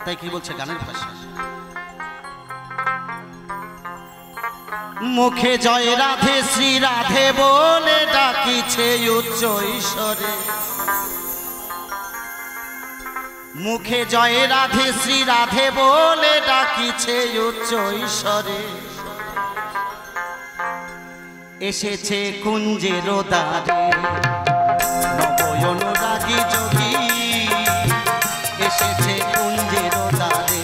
তাই কি বলছে গানের ভাষা, মুখে জয় রাধে শ্রী রাধে বলে ডাকিছে উচ্চ ঈশ্বরে, মুখে জয় রাধে শ্রী রাধে বলে ডাকিছে উচ্চ ঈশ্বরে, এসেছে কুঞ্জের দ্বারে নবয়নুরাগী যোগী, এসেছে কুঞ্জের দ্বারে,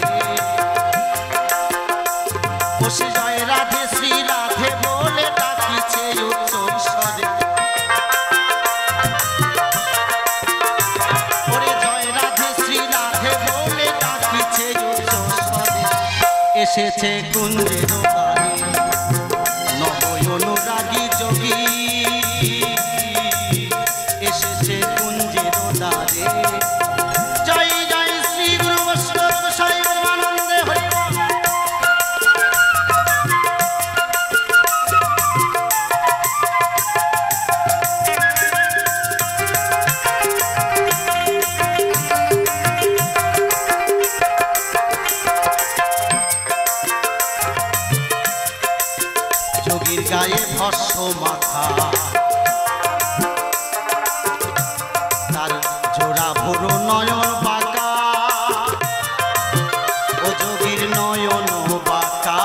বসে জয় রাধে শ্রী রাধে বলে ডাকিছে উচ্চ ঈশ্বরে, ওরে জয় রাধে শ্রী রাধে বলে ডাকিছে উচ্চ ঈশ্বরে, এসেছে কুঞ্জের দ্বারে নবয়নুরাগী যোগী, এসেছে কুঞ্জের দ্বারে। জয় জয় শ্রী গুরু বৈষ্ণব গোসাই আনন্দে হরি বল। যোগীর গায়ে ভস্ম মাথা, তার জোড়া ভরো নয়ন বাঁকা, ও যোগীর নয়ন বাঁকা,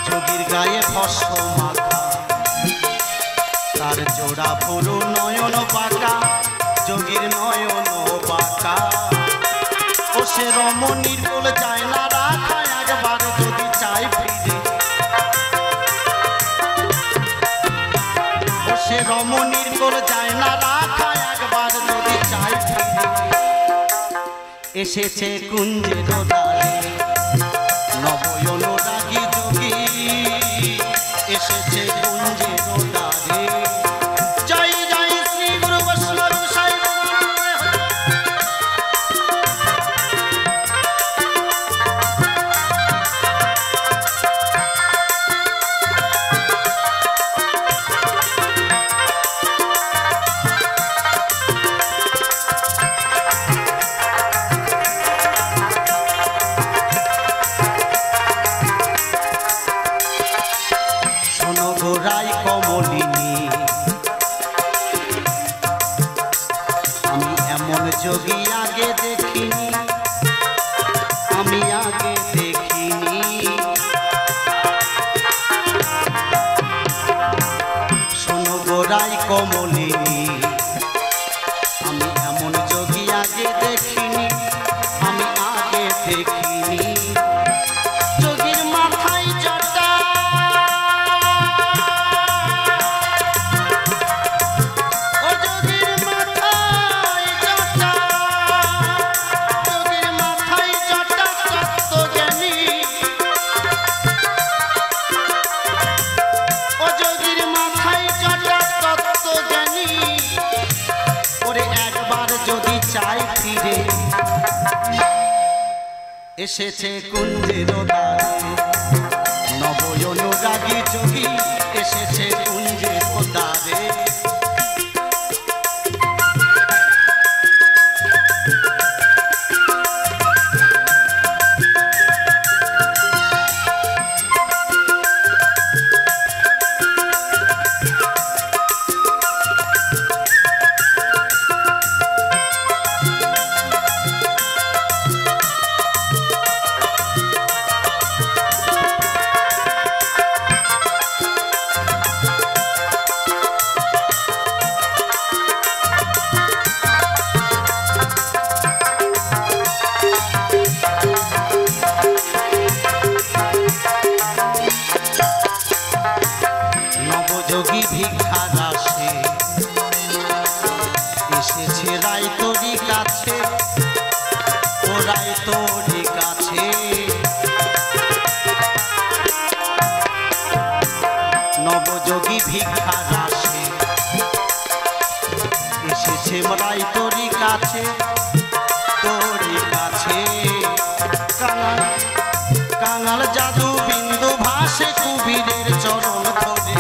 যোগীর গায়ে ভস্ম মাথা, তার জোড়া ভরো নয়ন বাঁকা, যোগীর নয়ন বাঁকা, ও সে রমণীর কোল যায় না রাখা, একবার যদি চাই ফিরে, ও সে রমণীর কোল যায় না রাখা, একবার যদি চাই ফিরে, এসেছে কুঞ্জের দ্বারে নবয়নুরাগী যোগী, এসেছে কুঞ্জের দ্বারে। জয় জয় শ্রী গুরু বৈষ্ণব গোসাই আনন্দে হরি বল। শোনো গোরাই কমলিনী, আমি এমন যোগী আগে দেখিনি, আমি আগে দেখিনি, শোনো গোরাই কমলিনী, আমি এমন যোগী আগে দেখিনি, আমি আগে দেখিনি, যোগীর মাথায় জটা, ও যোগীর মাথায় জটা, যোগীর মাথায় জটা তত্ত্বজ্ঞানী, ও যোগীর মাথায় জটা তত্ত্বজ্ঞানী, ওরে একবার যদি চাই ফিরে, এসেছে কুঞ্জের দ্বারে নবয়নুরাগী যোগী, এসেছে কুঞ্জের দ্বারে। নবযোগী ভিক্ষার আসে, এসেছে রায় তোরি কাছে, ও রায় তোরি কাছে, নবযোগী ভিক্ষার আসে, এসেছে রায় তোরি কাছে, তোরি কাছে, কাঙাল কাঙাল জাদু বিন্দু ভাসে কুবীরের চরণ ধরে,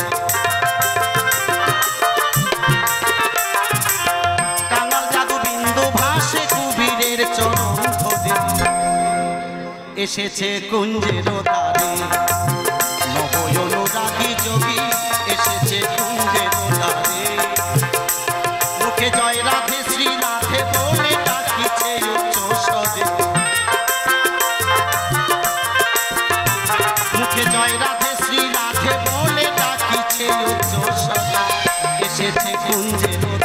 কাঙাল এসেছে কুঞ্জের দ্বারে নব অনুরাগী যোগী এসেছে কুঞ্জের দ্বারে মুখে জয় রাধে শ্রী রাধে বলে ডাকিছে উচ্চ স্বরে মুখে জয় রাধে শ্রী রাধে বলে ডাকিছে উচ্চ স্বরে এসেছে কুঞ্জের